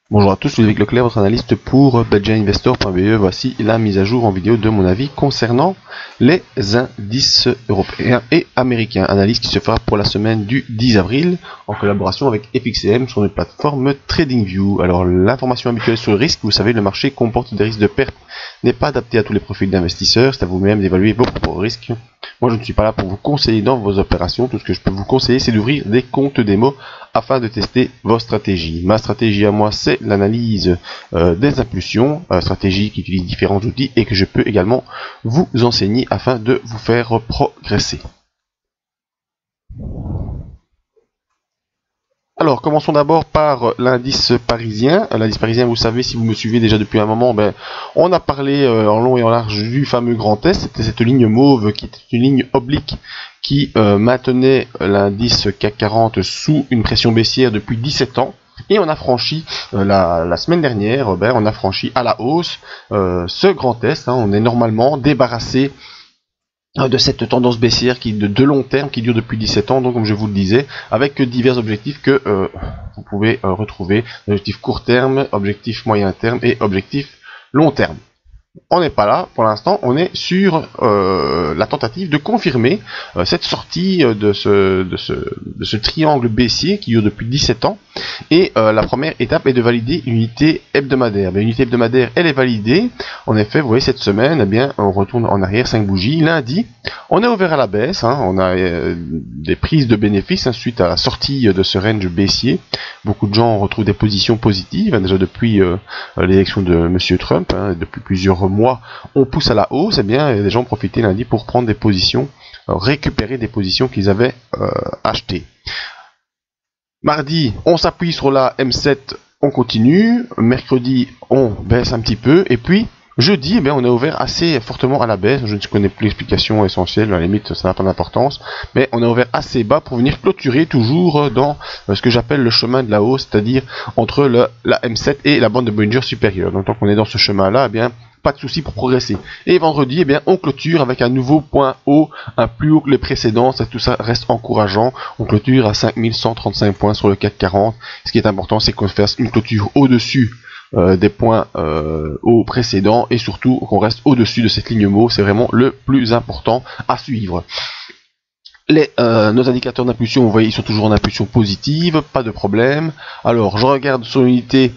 Bonjour à tous, je suis Ludovic Leclerc, votre analyste pour BadgerInvestor.be. Voici la mise à jour en vidéo de mon avis concernant les indices européens et américains. Analyse qui se fera pour la semaine du 10 avril en collaboration avec FXCM sur une plateforme TradingView. Alors l'information habituelle sur le risque, vous savez, le marché comporte des risques de perte, n'est pas adapté à tous les profils d'investisseurs, c'est à vous-même d'évaluer vos propres risques. Moi je ne suis pas là pour vous conseiller dans vos opérations, tout ce que je peux vous conseiller c'est d'ouvrir des comptes démo afin de tester vos stratégies. Ma stratégie à moi c'est l'analyse des impulsions, stratégie qui utilise différents outils et que je peux également vous enseigner afin de vous faire progresser. Alors, commençons d'abord par l'indice parisien. L'indice parisien, vous savez, si vous me suivez déjà depuis un moment, on a parlé en long et en large du fameux Grand Est. C'était cette ligne mauve qui était une ligne oblique qui maintenait l'indice CAC 40 sous une pression baissière depuis 17 ans. Et on a franchi, la semaine dernière, on a franchi à la hausse ce Grand Est. On est normalement débarrassé de cette tendance baissière qui de long terme qui dure depuis 17 ans, donc comme je vous le disais, avec divers objectifs que vous pouvez retrouver, objectif court terme, objectif moyen terme et objectif long terme. On n'est pas là pour l'instant, on est sur la tentative de confirmer cette sortie de ce triangle baissier qui dure depuis 17 ans. Et la première étape est de valider une unité hebdomadaire. L'unité hebdomadaire, elle est validée. En effet, vous voyez, cette semaine, on retourne en arrière 5 bougies. Lundi, on est ouvert à la baisse. On a des prises de bénéfices suite à la sortie de ce range baissier. Beaucoup de gens retrouvent des positions positives, déjà depuis l'élection de M. Trump, depuis plusieurs mois, on pousse à la hausse. Et bien, les gens ont profité lundi pour prendre des positions, récupérer des positions qu'ils avaient achetées. Mardi, on s'appuie sur la M7, on continue. Mercredi, on baisse un petit peu. Et puis, jeudi, on est ouvert assez fortement à la baisse. Je ne connais plus l'explication essentielle, à la limite, ça n'a pas d'importance. Mais on est ouvert assez bas pour venir clôturer toujours dans ce que j'appelle le chemin de la hausse, c'est-à-dire entre la M7 et la bande de Bollinger supérieure. Donc, tant qu'on est dans ce chemin-là, pas de souci pour progresser. Et vendredi, on clôture avec un nouveau point haut, un plus haut que les précédents. Tout ça reste encourageant. On clôture à 5135 points sur le CAC 40. Ce qui est important, c'est qu'on fasse une clôture au-dessus des points hauts précédents et surtout qu'on reste au-dessus de cette ligne mauve. C'est vraiment le plus important à suivre. Nos indicateurs d'impulsion, vous voyez, ils sont toujours en impulsion positive, pas de problème. Alors, je regarde sur l'unité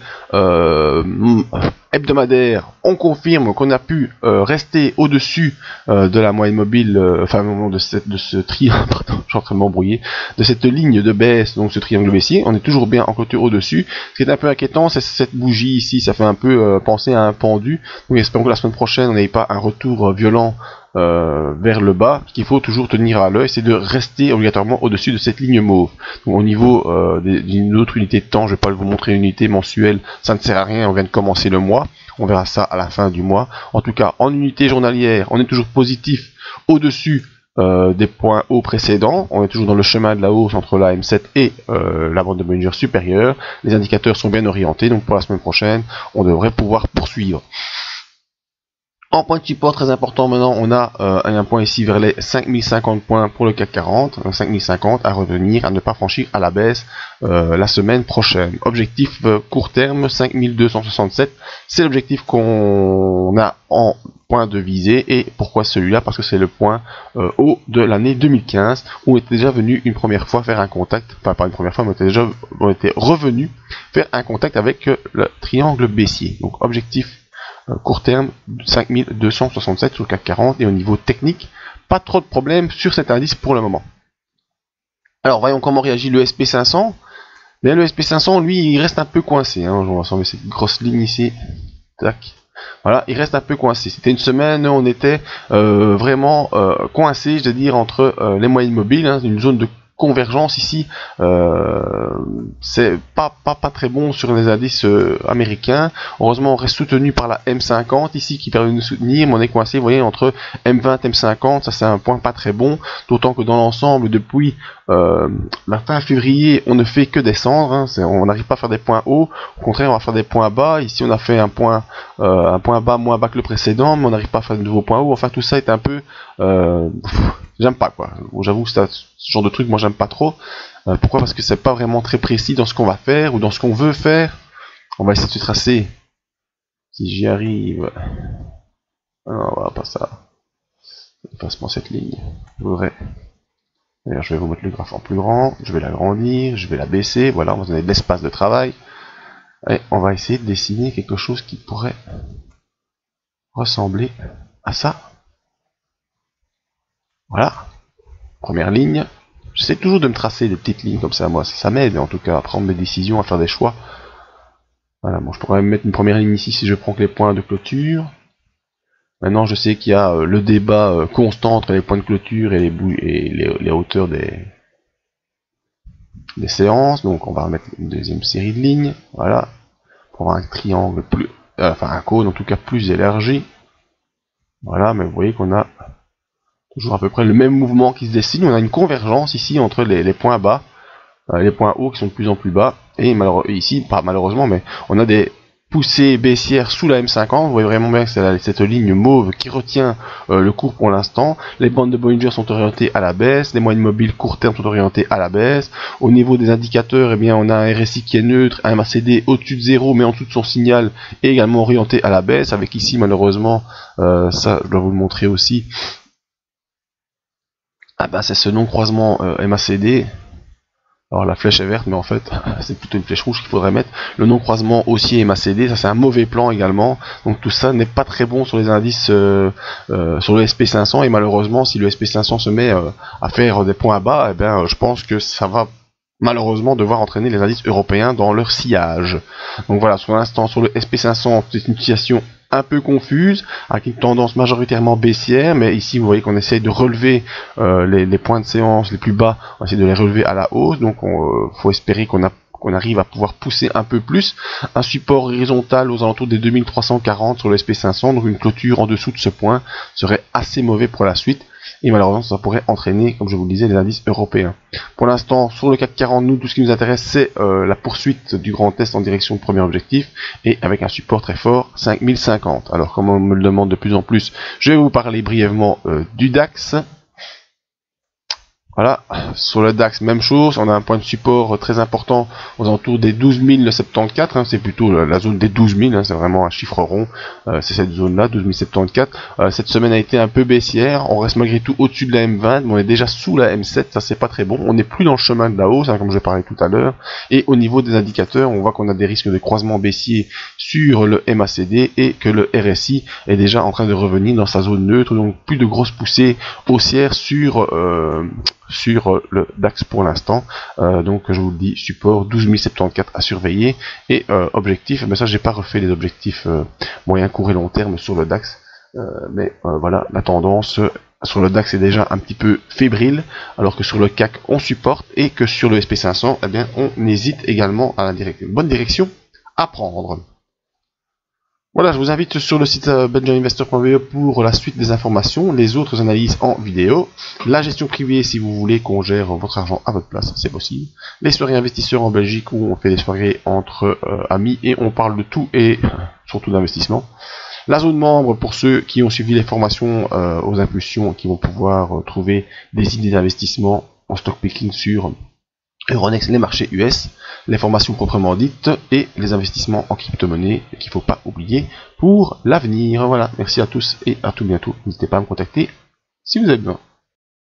hebdomadaire, on confirme qu'on a pu rester au-dessus de la moyenne mobile, au moment de ce triangle, pardon, je suis en train de m'embrouiller, de cette ligne de baisse, donc ce triangle baissier, on est toujours bien en clôture au-dessus. Ce qui est un peu inquiétant, c'est cette bougie ici, ça fait un peu penser à un pendu. Donc, espérons que la semaine prochaine, on n'ait pas un retour violent vers le bas. Ce qu'il faut toujours tenir à l'œil, c'est de rester obligatoirement au-dessus de cette ligne mauve. Donc, au niveau d'une autre unité de temps, je ne vais pas vous montrer une unité mensuelle, ça ne sert à rien, on vient de commencer le mois, on verra ça à la fin du mois. En tout cas, en unité journalière, on est toujours positif au-dessus des points hauts précédents, on est toujours dans le chemin de la hausse entre la M7 et la bande de Bollinger supérieure. Les indicateurs sont bien orientés, donc pour la semaine prochaine, on devrait pouvoir poursuivre. En point de support très important maintenant, on a un point ici vers les 5050 points pour le CAC 40, 5050 à retenir, à ne pas franchir à la baisse la semaine prochaine. Objectif court terme 5267, c'est l'objectif qu'on a en point de visée. Et pourquoi celui-là? Parce que c'est le point haut de l'année 2015 où on était déjà venu une première fois faire un contact, enfin pas une première fois, mais on était revenu faire un contact avec le triangle baissier. Donc objectif court terme 5267 sur le CAC 40, et au niveau technique, pas trop de problèmes sur cet indice pour le moment. Alors voyons comment réagit le SP500. Le SP500, lui, il reste un peu coincé. On va ensemble cette grosse ligne ici. Tac. Voilà, il reste un peu coincé. C'était une semaine où on était vraiment coincé, je veux dire, entre les moyennes mobiles, une zone de convergence ici, c'est pas très bon sur les indices américains. Heureusement, on reste soutenu par la M50 ici qui permet de nous soutenir, mais on est coincé, vous voyez, entre M20 et M50. Ça, c'est un point pas très bon, d'autant que dans l'ensemble, depuis la fin février, on ne fait que descendre. On n'arrive pas à faire des points hauts, au contraire, on va faire des points bas. Ici, on a fait un point bas moins bas que le précédent, mais on n'arrive pas à faire de nouveaux points hauts. Enfin, tout ça est un peu j'aime pas, quoi. J'avoue que ce genre de truc, moi j'aime pas trop. Pourquoi? Parce que c'est pas vraiment très précis dans ce qu'on va faire ou dans ce qu'on veut faire. On va essayer de se tracer. Si j'y arrive. Ah non, voilà, pas ça. Dépassement cette ligne. Je voudrais. D'ailleurs, je vais vous mettre le graphe en plus grand. Je vais l'agrandir. Je vais la baisser. Voilà, on va donner de l'espace de travail. Et on va essayer de dessiner quelque chose qui pourrait ressembler à ça. Voilà. Première ligne. J'essaie toujours de me tracer des petites lignes comme ça, moi. Ça m'aide en tout cas à prendre mes décisions, à faire des choix. Voilà, bon, je pourrais mettre une première ligne ici si je prends que les points de clôture. Maintenant, je sais qu'il y a le débat constant entre les points de clôture et les hauteurs des séances. Donc, on va remettre une deuxième série de lignes. Voilà. Pour avoir un triangle plus... enfin, un cône en tout cas plus élargi. Voilà, mais vous voyez qu'on a toujours à peu près le même mouvement qui se dessine. On a une convergence ici entre les points bas, les points hauts qui sont de plus en plus bas. Et ici, pas malheureusement, mais on a des poussée baissière sous la M50, vous voyez vraiment bien que c'est cette ligne mauve qui retient le cours pour l'instant. Les bandes de Bollinger sont orientées à la baisse, les moyennes mobiles court terme sont orientées à la baisse. Au niveau des indicateurs, eh bien, on a un RSI qui est neutre, un MACD au-dessus de 0 mais en dessous de son signal et également orienté à la baisse, avec ici malheureusement, ça je dois vous le montrer aussi, ah ben, c'est ce non-croisement MACD. Alors la flèche est verte, mais en fait, c'est plutôt une flèche rouge qu'il faudrait mettre. Le non-croisement haussier MACD, ça c'est un mauvais plan également. Donc tout ça n'est pas très bon sur les indices sur le SP500. Et malheureusement, si le SP500 se met à faire des points bas, eh bien, je pense que ça va malheureusement devoir entraîner les indices européens dans leur sillage. Donc voilà, pour l'instant, sur le SP500, c'est une situation un peu confuse, avec une tendance majoritairement baissière, mais ici vous voyez qu'on essaye de relever les points de séance les plus bas, on essaie de les relever à la hausse, donc faut espérer qu'on arrive à pouvoir pousser un peu plus. Un support horizontal aux alentours des 2340 sur le SP500, donc une clôture en dessous de ce point serait assez mauvais pour la suite. Et malheureusement, ça pourrait entraîner, comme je vous le disais, les indices européens. Pour l'instant, sur le CAC 40, nous, tout ce qui nous intéresse, c'est la poursuite du grand test en direction du premier objectif, et avec un support très fort, 5050. Alors, comme on me le demande de plus en plus, je vais vous parler brièvement du DAX. Voilà, sur le DAX, même chose, on a un point de support très important aux alentours des 12 074, hein, c'est plutôt la zone des 12 000, hein, c'est vraiment un chiffre rond, c'est cette zone-là, 12 074. Cette semaine a été un peu baissière, on reste malgré tout au-dessus de la M20, mais on est déjà sous la M7, ça c'est pas très bon, on n'est plus dans le chemin de la hausse, hein, comme je parlais tout à l'heure, et au niveau des indicateurs, on voit qu'on a des risques de croisement baissier sur le MACD, et que le RSI est déjà en train de revenir dans sa zone neutre, donc plus de grosses poussées haussières sur le DAX pour l'instant, donc je vous le dis, support 12 074 à surveiller, et objectif, mais ça j'ai pas refait les objectifs moyen, court et long terme sur le DAX, mais voilà, la tendance sur le DAX est déjà un petit peu fébrile, alors que sur le CAC on supporte, et que sur le SP500, eh bien, on hésite également à une bonne direction à prendre. Voilà, je vous invite sur le site benjaminvestor.be pour la suite des informations, les autres analyses en vidéo, la gestion privée si vous voulez qu'on gère votre argent à votre place, c'est possible, les soirées investisseurs en Belgique où on fait des soirées entre amis et on parle de tout et surtout d'investissement. La zone membre pour ceux qui ont suivi les formations aux impulsions, qui vont pouvoir trouver des idées d'investissement en stock picking sur Euronext, les marchés US, les formations proprement dites et les investissements en crypto-monnaie qu'il ne faut pas oublier pour l'avenir. Voilà, merci à tous et à tout bientôt. N'hésitez pas à me contacter si vous avez besoin.